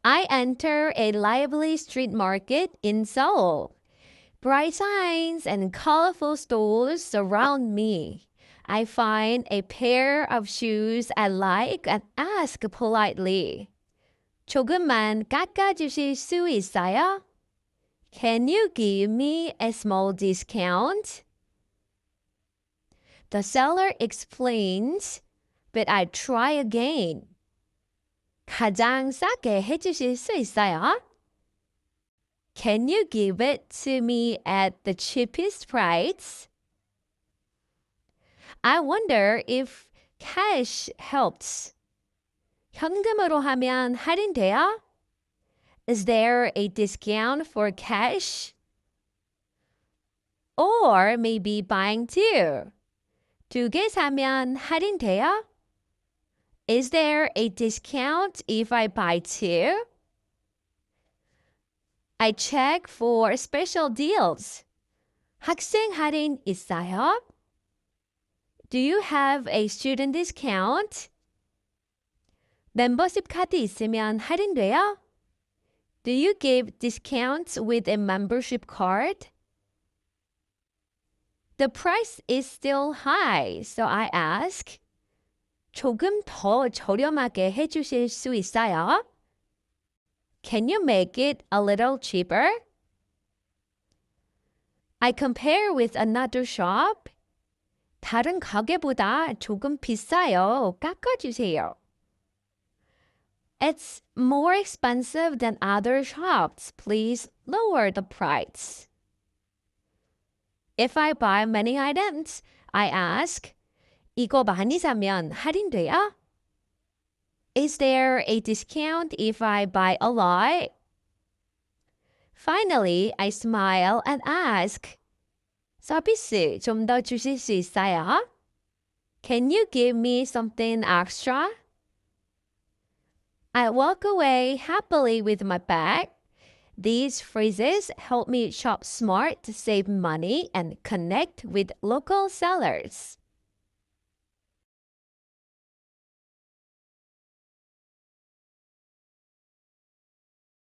I enter a lively street market in Seoul. Bright signs and colorful stores surround me. I find a pair of shoes I like and ask politely. 조금만 깎아주실 수 있어요? Can you give me a small discount? The seller explains, but I try again. 가장 싸게 해주실 수 있어요? Can you give it to me at the cheapest price? I wonder if cash helps. 현금으로 하면 할인돼요? Is there a discount for cash? Or maybe buying two. 두 개 사면 할인돼요? Is there a discount if I buy two? I check for special deals. 학생 할인 있어요? Do you have a student discount? 멤버십 카드 있으면 할인돼요? Do you give discounts with a membership card? The price is still high, so I ask, 조금 더 저렴하게 해주실 수 있어요? Can you make it a little cheaper? I compare with another shop. 다른 가게보다 조금 비싸요. 깎아주세요. It's more expensive than other shops. Please lower the price. If I buy many items, I ask, 이거 많이 사면 할인돼요? Is there a discount if I buy a lot? Finally, I smile and ask, 서비스 좀 더 주실 수 있어요? Can you give me something extra? I walk away happily with my bag. These phrases help me shop smart to save money and connect with local sellers.